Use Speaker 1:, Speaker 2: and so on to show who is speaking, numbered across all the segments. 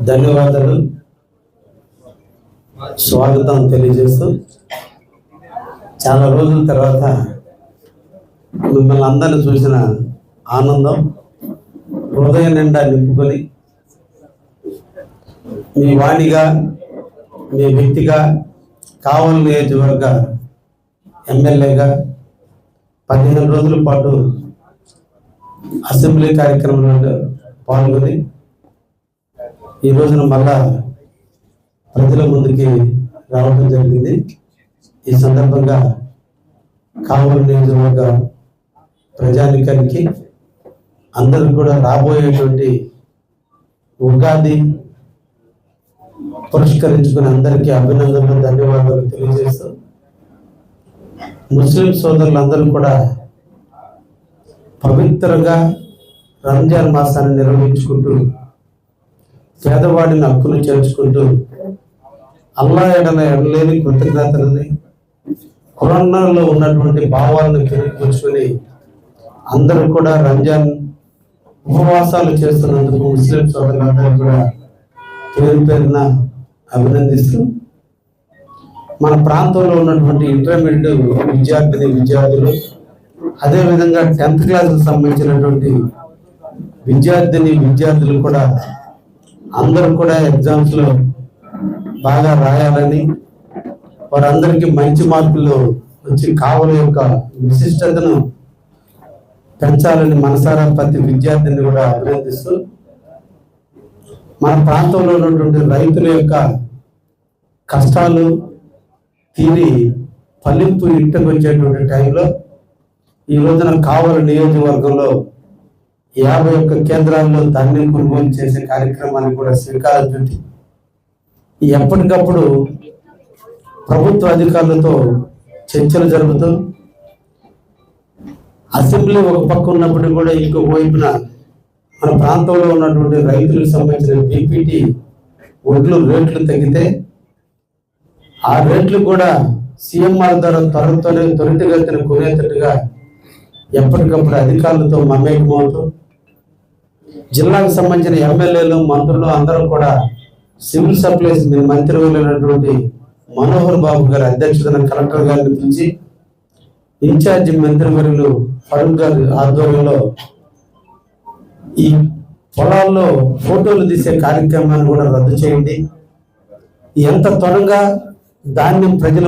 Speaker 1: ధన్యవాదాలు, స్వాగతం తెలియజేస్తూ చాలా రోజుల తర్వాత మిమ్మల్ని అందరిని చూసిన ఆనందం హృదయం నిండా నింపుకొని మీ వాణిగా, మీ వ్యక్తిగా, కావలి నియోజకవర్గ ఎమ్మెల్యేగా 15 రోజుల పాటు అసెంబ్లీ కార్యక్రమంలో పాల్గొని ఈ రోజున మళ్ళా ప్రజల ముందుకి రావడం జరిగింది. ఈ సందర్భంగా కావలి నియోజకవర్గ ప్రజానికానికి అందరూ కూడా రాబోయేటువంటి ఉగాది పురస్కరించుకుని అందరికీ అభినందనలు, ధన్యవాదాలు తెలియజేస్తూ ముస్లిం సోదరులందరూ కూడా పవిత్రంగా రంజాన్ మాసాన్ని నిర్వహించుకుంటూ పేదవాడిని హక్కును చేర్చుకుంటూ అల్లా ఎడలేని కృతజ్ఞతలని ఖురాన్లో ఉన్నటువంటి భావాలను తెలియపరుచుకొని అందరూ కూడా రంజాన్ ఉపవాసాలు చేస్తున్నందుకు ముస్లిం సోదరులందరూ కూడా పేరు పేరున అభినందిస్తూ మన ప్రాంతంలో ఉన్నటువంటి ఇంటర్మీడియట్ విద్యార్థులు అదేవిధంగా 10th క్లాస్కి సంబంధించినటువంటి విద్యార్థులు కూడా అందరూ కూడా ఎగ్జామ్స్లో బాగా రాయాలని, వారందరికీ మంచి మార్కులు వచ్చి కావలి యొక్క విశిష్టతను పెంచాలని మనసారా ప్రతి విద్యార్థిని కూడా అభినందిస్తూ మన ప్రాంతంలో ఉన్నటువంటి రైతుల యొక్క కష్టాలు తీరి ఫలింపు ఇంటికి వచ్చేటువంటి టైంలో ఈ రోజున కావలి నియోజకవర్గంలో 51 కేంద్రాల్లో ధాన్యం కొనుగోలు చేసే కార్యక్రమాన్ని కూడా శ్రీకారం చుట్టి ఎప్పటికప్పుడు ప్రభుత్వ అధికారులతో చర్చలు జరుపుతూ అసెంబ్లీ ఒక పక్క ఉన్నప్పటికీ కూడా ఇంకొక వైపున మన ప్రాంతంలో ఉన్నటువంటి రైతులకు సంబంధించిన బీపీటీ ఒడ్లు రేట్లు తగ్గితే ఆ రేట్లు కూడా సీఎంఆర్ ద్వారా త్వరితగతిన కొనేటట్టుగా ఎప్పటికప్పుడు అధికారులతో మమేకమవుతూ జిల్లాకు సంబంధించిన ఎమ్మెల్యేలు, మంత్రులు అందరూ కూడా సివిల్ సప్లైస్ మంత్రి వెళ్ళినటువంటి మనోహర్ బాబు గారి అధ్యక్షతన కలెక్టర్ గారిని పిలిచి ఇన్ఛార్జి మంత్రివర్యులు ఫరూక్ గారి ఆధ్వర్యంలో ఈ పొలాల్లో ఫోటోలు తీసే కార్యక్రమాన్ని కూడా రద్దు చేయండి, ఎంత త్వరగా ధాన్యం ప్రజల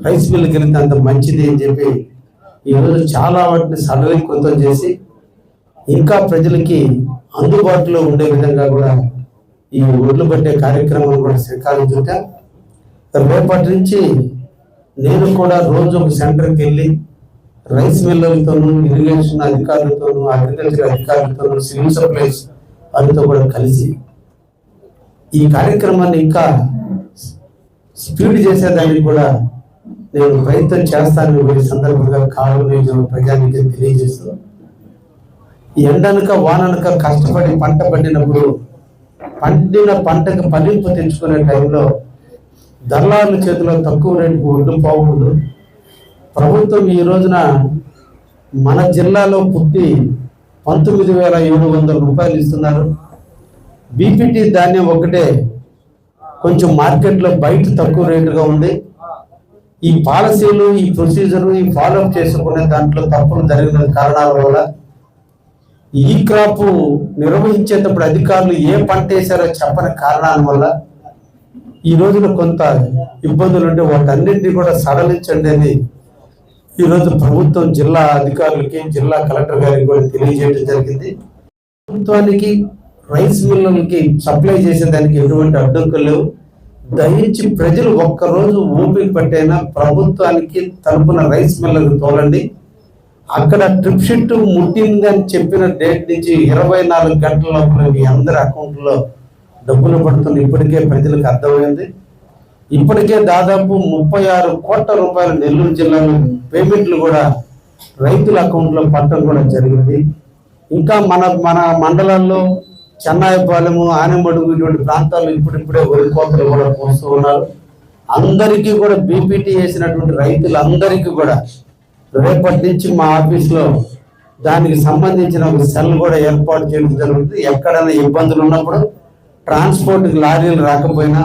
Speaker 1: రైస్ మిల్లుకి వెళ్తే అంత మంచిది అని చెప్పి ఈరోజు చాలా వాటిని సరళీకృతం చేసి ఇంకా ప్రజలకి అందుబాటులో ఉండే విధంగా కూడా ఈ ఒడ్లు పట్టే కార్యక్రమం కూడా శ్రీకారం చుట్టా. రేపటి నుంచి నేను కూడా రోజు ఒక సెంటర్కి వెళ్ళి రైస్ మిల్లర్లతోనూ, ఇరిగేషన్ అధికారులతోనూ, అగ్రికల్చర్ అధికారులతోనూ, సివిల్ సప్లైస్ వారితో కూడా కలిసి ఈ కార్యక్రమాన్ని ఇంకా స్పీడ్ చేసేదానికి కూడా నేను ప్రయత్నం చేస్తానని ఈ సందర్భంగా కావలి ప్రజానికి తెలియజేస్తూ ఎండనక వాననక కష్టపడి పంట పండినప్పుడు పండిన పంటకు ఫలింపు తెచ్చుకునే టైంలో దళారుల చేతిలో తక్కువ రేటుకు ఒడ్డు పోకూడదు. ప్రభుత్వం ఈ రోజున మన జిల్లాలో పుట్టి 19,700 రూపాయలు ఇస్తున్నారు. బీపీటీ ధాన్యం ఒకటే కొంచెం మార్కెట్లో బయట తక్కువ రేటుగా ఉంది. ఈ పాలసీలు, ఈ ప్రొసీజరు, ఈ ఫాలోఅప్ చేసుకునే దాంట్లో తప్పులు జరిగిన కారణాల వల్ల ఈ క్రాప్ నిర్వహించేటప్పుడు అధికారులు ఏ పంట వేశారో చెప్పని కారణాల వల్ల ఈ రోజున కొంత ఇబ్బందులు ఉంటే వాటన్నింటినీ కూడా సడలించండి అని ఈరోజు ప్రభుత్వం జిల్లా అధికారులకి, జిల్లా కలెక్టర్ గారికి కూడా తెలియజేయడం జరిగింది. ప్రభుత్వానికి రైస్ మిల్లర్లకి సప్లై చేసేదానికి ఎటువంటి అడ్డంకులు లేవు. దయించి ప్రజలు ఒక్కరోజు ఓపిక పట్టైనా ప్రభుత్వానికి తరపున రైస్ మిల్లర్కి తోలండి. అక్కడ ట్రిప్ షీట్ ముట్టిందని చెప్పిన డేట్ నుంచి 24 గంటల లోపల మీ అందరి అకౌంట్లో డబ్బులు పడుతుంది. ఇప్పటికే ప్రజలకు అర్థమైంది. ఇప్పటికే దాదాపు 36 కోట్ల రూపాయల నెల్లూరు జిల్లాలో పేమెంట్లు కూడా రైతుల అకౌంట్లో పట్టడం కూడా జరిగింది. ఇంకా మన మండలాల్లో చెన్నాయిపాలెము, ఆనెమడుగు ఇటువంటి ప్రాంతాల్లో ఇప్పుడిప్పుడే వరి కోతలు కూడా పోస్తూ ఉన్నారు. అందరికీ కూడా బీపీటీ వేసినటువంటి రైతులందరికీ కూడా రేపటి నుంచి మా ఆఫీస్లో దానికి సంబంధించిన ఒక సెల్ కూడా ఏర్పాటు చేయడం జరుగుతుంది. ఎక్కడైనా ఇబ్బందులు ఉన్నప్పుడు ట్రాన్స్పోర్ట్కి లారీలు రాకపోయినా,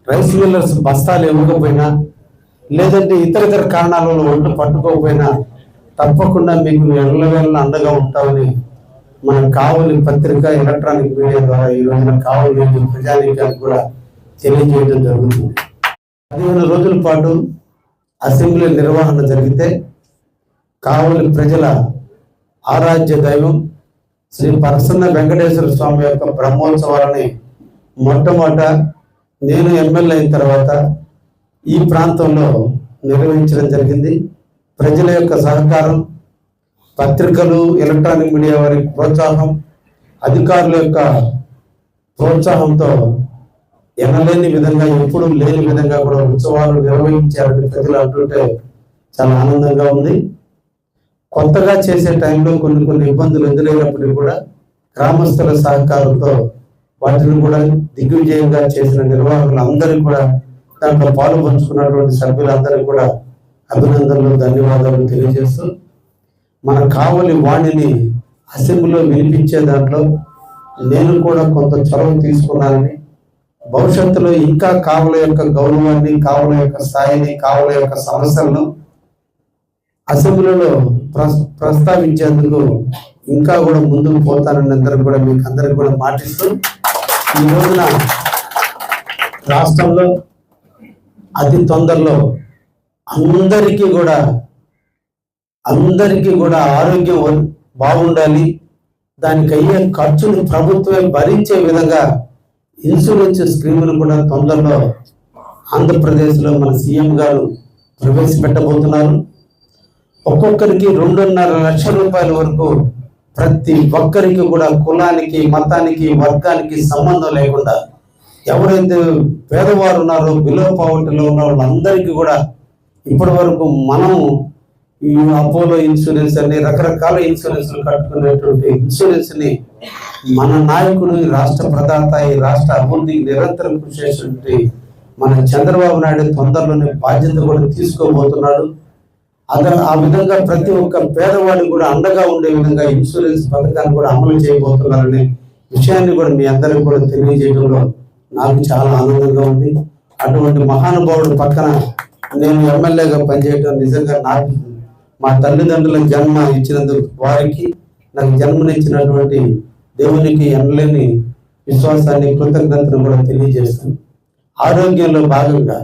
Speaker 1: రైస్ మిల్లర్స్ బస్తాలు ఇవ్వకపోయినా, లేదంటే ఇతర కారణాల వల్ల ఒడ్లు పట్టుకోకపోయినా తప్పకుండా మీకు ఎల్లవేళ అండగా ఉంటామని మన కావలి పత్రిక, ఎలక్ట్రానిక్ మీడియా ద్వారా ఈ రోజున కావలి ప్రజానీకానికి కూడా తెలియజేయడం జరుగుతుంది. 15 రోజుల పాటు అసెంబ్లీ నిర్వహణ జరిగితే కావలి ప్రజల ఆరాధ్య దైవం శ్రీ ప్రసన్న వెంకటేశ్వర స్వామి యొక్క బ్రహ్మోత్సవాలని మొట్టమొదట నేను ఎమ్మెల్యే అయిన తర్వాత ఈ ప్రాంతంలో నిర్వహించడం జరిగింది. ప్రజల యొక్క సహకారం, పత్రికలు, ఎలక్ట్రానిక్ మీడియా వారి ప్రోత్సాహం, అధికారుల యొక్క ప్రోత్సాహంతో ఎనలేని విధంగా, ఎప్పుడు లేని విధంగా కూడా ఉత్సవాలు నిర్వహించారని ప్రజలు అంటుంటే చాలా ఆనందంగా ఉంది. కొత్తగా చేసే టైంలో కొన్ని ఇబ్బందులు ఎదురైనప్పటికీ కూడా గ్రామస్తుల సహకారంతో వాటిని కూడా దిగ్విజయంగా చేసిన నిర్వాహకులు అందరికీ కూడా, దాంట్లో పాలు పంచుకున్నటువంటి సభ్యులందరికీ కూడా అభినందనలు, ధన్యవాదాలు తెలియజేస్తూ మన కావలి వాణిని అసెంబ్లీలో వినిపించే దాంట్లో నేను కూడా కొంత చొరవ తీసుకున్నానని, భవిష్యత్తులో ఇంకా కావలి యొక్క గౌరవాన్ని, కావలి యొక్క స్థాయిని, కావలి యొక్క సమస్యలను అసెంబ్లీలో ప్రస్తావించేందుకు ఇంకా కూడా ముందుకు పోతానని అందరికి కూడా మీకు అందరికి కూడా మాటిస్తూ, ఈ రోజున రాష్ట్రంలో అతి తొందరలో అందరికీ కూడా ఆరోగ్యం బాగుండాలి, దానికి అయ్యే ఖర్చును ప్రభుత్వమే భరించే విధంగా ఇన్సూరెన్స్ స్కీములు కూడా తొందరలో ఆంధ్రప్రదేశ్లో మన సీఎం గారు ప్రవేశపెట్టబోతున్నారు. ఒక్కొక్కరికి 2.5 లక్షల రూపాయల వరకు ప్రతి ఒక్కరికి కూడా కులానికి, మతానికి, వర్గానికి సంబంధం లేకుండా ఎవరైతే పేదవారు ఉన్నారో, బిలో పావర్టీలో ఉన్న వాళ్ళందరికీ కూడా ఇప్పటి వరకు మనము ఈ అపోలో ఇన్సూరెన్స్ అని రకరకాల ఇన్సూరెన్స్లు కట్టుకునేటువంటి ఇన్సూరెన్స్ని మన నాయకుడు, ఈ రాష్ట్ర ప్రదాత, ఈ రాష్ట్ర అభివృద్ధికి నిరంతరం కృషి చేసినటువంటి మన చంద్రబాబు నాయుడు తొందరలోనే బాధ్యత కూడా తీసుకోబోతున్నాడు. ఆ విధంగా ప్రతి ఒక్క పేదవాడికి కూడా అండగా ఉండే విధంగా ఇన్సూరెన్స్ పథకాన్ని కూడా అమలు చేయబోతున్నారనే విషయాన్ని కూడా మీ అందరికీ కూడా తెలియజేయడంలో నాకు చాలా ఆనందంగా ఉంది. అటువంటి మహానుభావుడు పక్కన నేను ఎమ్మెల్యేగా పనిచేయడం నిజంగా నాకు, మా తల్లిదండ్రుల జన్మ ఇచ్చినందుకు వారికి, నాకు జన్మనిచ్చినటువంటి దేవునికి ఎనలేని విశ్వాసాన్ని, కృతజ్ఞతను కూడా తెలియజేస్తాను. ఆరోగ్యంలో భాగంగా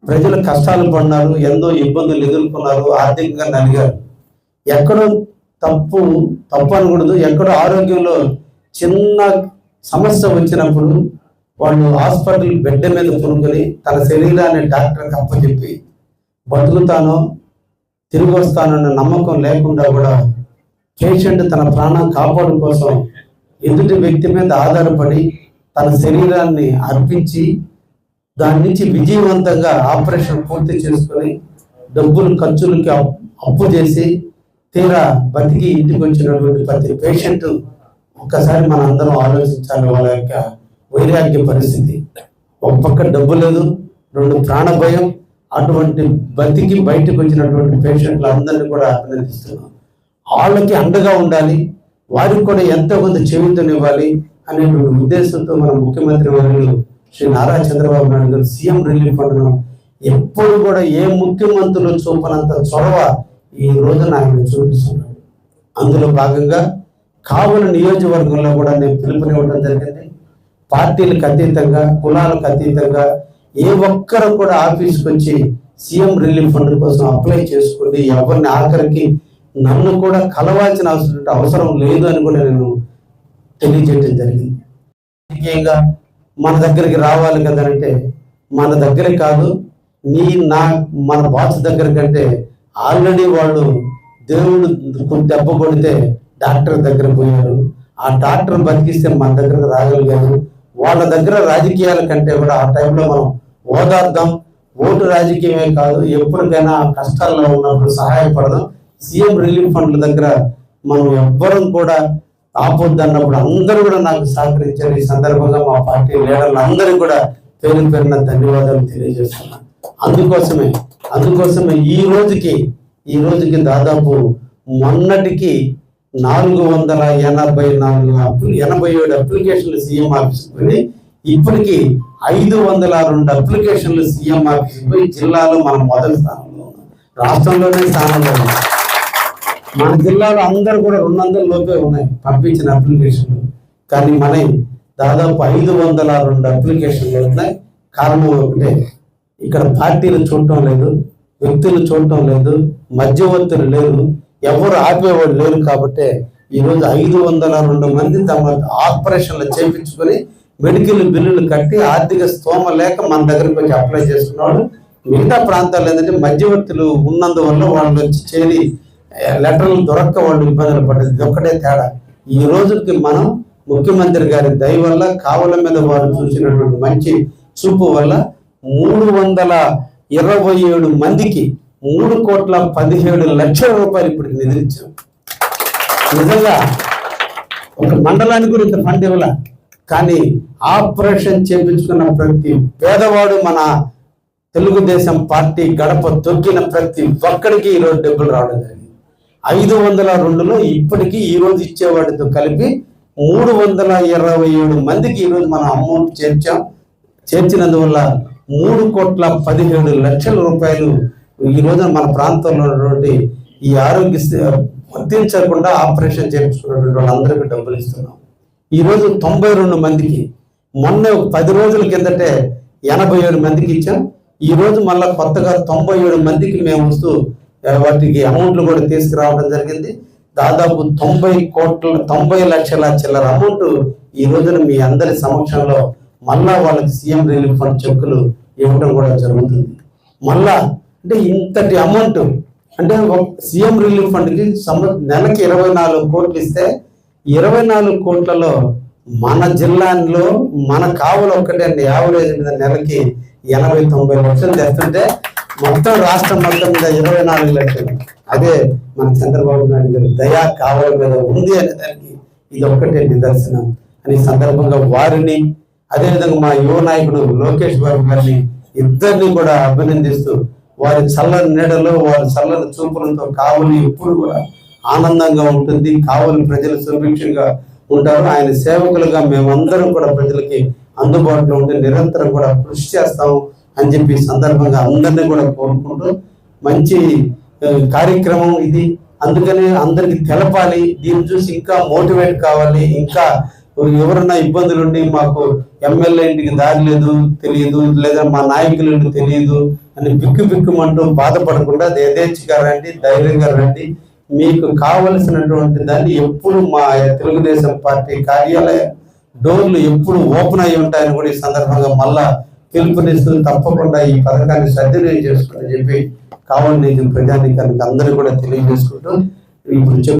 Speaker 1: ప్రజలు కష్టాలు పడినారు, ఎంతో ఇబ్బందులు ఎదుర్కొన్నారు, ఆర్థికంగా నలిగారు. ఎక్కడో తప్పు అనకూడదు, ఎక్కడో ఆరోగ్యంలో చిన్న సమస్య వచ్చినప్పుడు వాళ్ళు హాస్పిటల్ బెడ్ మీద కొనుక్కొని తన శరీరాన్ని డాక్టర్కి అప్పచెప్పి బతుకుతానో తిరిగి వస్తానన్న నమ్మకం లేకుండా కూడా పేషెంట్ తన ప్రాణం కాపాడు కోసం ఎదుటి వ్యక్తి మీద ఆధారపడి తన శరీరాన్ని అర్పించి దాని నుంచి విజయవంతంగా ఆపరేషన్ పూర్తి చేసుకొని డబ్బులు ఖర్చులకి అప్పు చేసి తీరా బతికి ఇంటికి వచ్చినటువంటి ప్రతి పేషెంట్ ఒక్కసారి మన అందరం ఆలోచించాలి. వాళ్ళ యొక్క వైరాగ్య పరిస్థితి, ఒక పక్క డబ్బు లేదు, 2 ప్రాణ భయం. అటువంటి బతికి బయటకు వచ్చినటువంటి పేషెంట్లు అందరినీ కూడా అభినందిస్తున్నాం. వాళ్ళకి అండగా ఉండాలి, వారికి కూడా ఎంతో కొంత చేయూతనివ్వాలి అనేటువంటి ఉద్దేశంతో మన ముఖ్యమంత్రి వర్యులు శ్రీ నారా చంద్రబాబు నాయుడు గారు సీఎం రిలీఫ్ ఫండ్ను ఎప్పుడు కూడా ఏ ముఖ్యమంత్రులు చూపనంత చొరవ ఈ రోజున ఆయన చూపిస్తున్నాడు. అందులో భాగంగా కావలి నియోజకవర్గంలో కూడా నేను పిలుపునివ్వడం జరిగింది. పార్టీలకు అతీతంగా, కులాలకు అతీతంగా ఏ ఒక్కరు కూడా ఆఫీస్కి వచ్చి సీఎం రిలీఫ్ ఫండ్ కోసం అప్లై చేసుకోండి, ఎవరిని ఆఖరికి నన్ను కూడా కలవాల్సిన అవసరం లేదు అని కూడా నేను తెలియజేయడం జరిగింది. ముఖ్యంగా మన దగ్గరికి రావాలి కదంటే మన దగ్గర కాదు, మన బాస్ దగ్గర కంటే ఆల్రెడీ వాళ్ళు దేవుడు దెబ్బ కొడితే డాక్టర్ దగ్గర పోయారు, ఆ డాక్టర్ బతికిస్తే మన దగ్గరకు రాగలిగారు. వాళ్ళ దగ్గర రాజకీయాల కంటే కూడా ఆ టైంలో మనం ఓదార్దాం. ఓటు రాజకీయమే కాదు, ఎప్పటికైనా కష్టాల్లో ఉన్నప్పుడు సహాయపడదాం. సీఎం రిలీఫ్ ఫండ్ల దగ్గర మనం ఎవ్వరం కూడా ఆపొద్దన్నప్పుడు అందరూ కూడా నాకు సహకరించారు. ఈ సందర్భంగా మా పార్టీ లీడర్లు అందరికీ కూడా పేరు పేరున ధన్యవాదాలు తెలియజేస్తున్నాను. అందుకోసమే ఈ రోజుకి దాదాపు మొన్నటికి 487 అప్లికేషన్లు సీఎం ఆఫీస్కి ఇప్పటికి 502 అప్లికేషన్లు సీఎం ఆఫీస్ పోయి జిల్లాలో మనం మొదటి స్థానంలో ఉన్నాం, రాష్ట్రంలోనే స్థానంలో ఉన్నాం. మన జిల్లాలో అందరూ కూడా 200 లోపే ఉన్నాయి పంపించిన అప్లికేషన్లు, కానీ మన దాదాపు 502 అప్లికేషన్లు ఉన్నాయి. కారణం ఒకటే, ఇక్కడ పార్టీలు చూడటం లేదు, వ్యక్తులు చూడటం లేదు, మధ్యవర్తులు లేరు, ఎవరు ఆపేవాడు లేరు. కాబట్టి ఈరోజు 502 మంది తమ ఆపరేషన్లు చేయించుకొని మెడికల్ బిల్లులు కట్టి ఆర్థిక స్తోమ లేక మన దగ్గరికి వచ్చి అప్లై చేసుకున్నాడు. మిగతా ప్రాంతాలు ఏంటంటే మధ్యవర్తులు ఉన్నందువల్ల వాళ్ళు వచ్చి చేరి లెటర్లు దొరక్క వాళ్ళు ఇబ్బందులు పడ్డది. ఇది ఒక్కటే తేడా. ఈ రోజుకి మనం ముఖ్యమంత్రి గారి దయ వల్ల, కావుల మీద వారు చూసినటువంటి మంచి చూపు వల్ల 327 మందికి 3,17,00,000 రూపాయలు ఇప్పుడు నిధులిచ్చాం. నిజంగా ఒక మండలానికి కూడా ఇంత ఫండ్ ఇవ్వాల, కానీ ఆపరేషన్ చేయించుకున్న ప్రతి పేదవాడు మన తెలుగుదేశం పార్టీ గడప తొక్కిన ప్రతి ఒక్కడికి ఈరోజు డబ్బులు రావడం జరిగింది. 502లో ఇప్పటికీ ఈరోజు ఇచ్చేవాడితో కలిపి 327 మందికి ఈరోజు మనం అమౌంట్ చేర్చినందువల్ల 3,17,00,000 రూపాయలు ఈ రోజున మన ప్రాంతంలో ఉన్నటువంటి ఈ ఆరోగ్య వర్తించకుండా ఆపరేషన్ చేయించుకున్నటువంటి వాళ్ళందరికీ డబ్బులు ఇస్తున్నాం. ఈరోజు 92 మందికి, మొన్న 10 రోజుల కిందటే 87 మందికి ఇచ్చాం. ఈరోజు మళ్ళీ కొత్తగా 97 మందికి మేము వస్తూ వాటికి అమౌంట్లు కూడా తీసుకురావడం జరిగింది. దాదాపు 90 లక్షల చిల్లర అమౌంట్ ఈ రోజున మీ అందరి సమక్షంలో మళ్ళా వాళ్ళకి సీఎం రిలీఫ్ ఫండ్ చెక్కులు ఇవ్వడం కూడా జరుగుతుంది. మళ్ళా అంటే ఇంతటి అమౌంట్ అంటే సీఎం రిలీఫ్ ఫండ్కి నెలకి 24 కోట్లు ఇస్తే 24 కోట్లలో మన జిల్లాలో మన కావులు ఒక్కటే యావరేజ్ మీద నెలకి 80-90 లక్షలు తెస్తుంటే మొత్తం రాష్ట్రం మొత్తం మీద 24 లక్షలు. అదే మన చంద్రబాబు నాయుడు గారి దయా కావుల మీద ఉంది అనే దానికి ఇది ఒక్కటే నిదర్శనం అని సందర్భంగా వారిని, అదేవిధంగా మా యువ నాయకుడు లోకేష్ బాబు గారిని ఇద్దరిని కూడా అభినందిస్తూ, వారి చల్లని నీడలో వారి చల్లని చూపులతో కావులు ఎప్పుడు కూడా ఆనందంగా ఉంటుంది. కావులు ప్రజలు సుభిక్షంగా ఉంటారు. ఆయన సేవకులుగా మేమందరం కూడా ప్రజలకి అందుబాటులో ఉంటే నిరంతరం కూడా కృషి చేస్తాము అని చెప్పి సందర్భంగా అందరినీ కూడా కోరుకుంటూ, మంచి కార్యక్రమం ఇది, అందుకని అందరికి తెలపాలి, దీన్ని చూసి ఇంకా మోటివేట్ కావాలి. ఇంకా ఎవరన్నా ఇబ్బందులు ఉండి మాకు ఎమ్మెల్యే ఇంటికి దారి లేదు తెలియదు, లేదా మా నాయకులు తెలియదు అని బిక్కుమంటూ బాధపడకుండా యథేచ్ఛగా రండి, ధైర్యంగా రండి. మీకు కావలసినటువంటి దాన్ని ఎప్పుడు మా తెలుగుదేశం పార్టీ కార్యాలయ డోర్లు ఎప్పుడు ఓపెన్ అయి ఉంటాయని కూడా ఈ సందర్భంగా మళ్ళా పిలుపునిస్తూ తప్పకుండా ఈ పథకాన్ని సద్వినియోగం చేసుకోవాలని చెప్పి కావాలి ప్రజానికానికి అందరూ కూడా తెలియజేసుకుంటూ ఇప్పుడు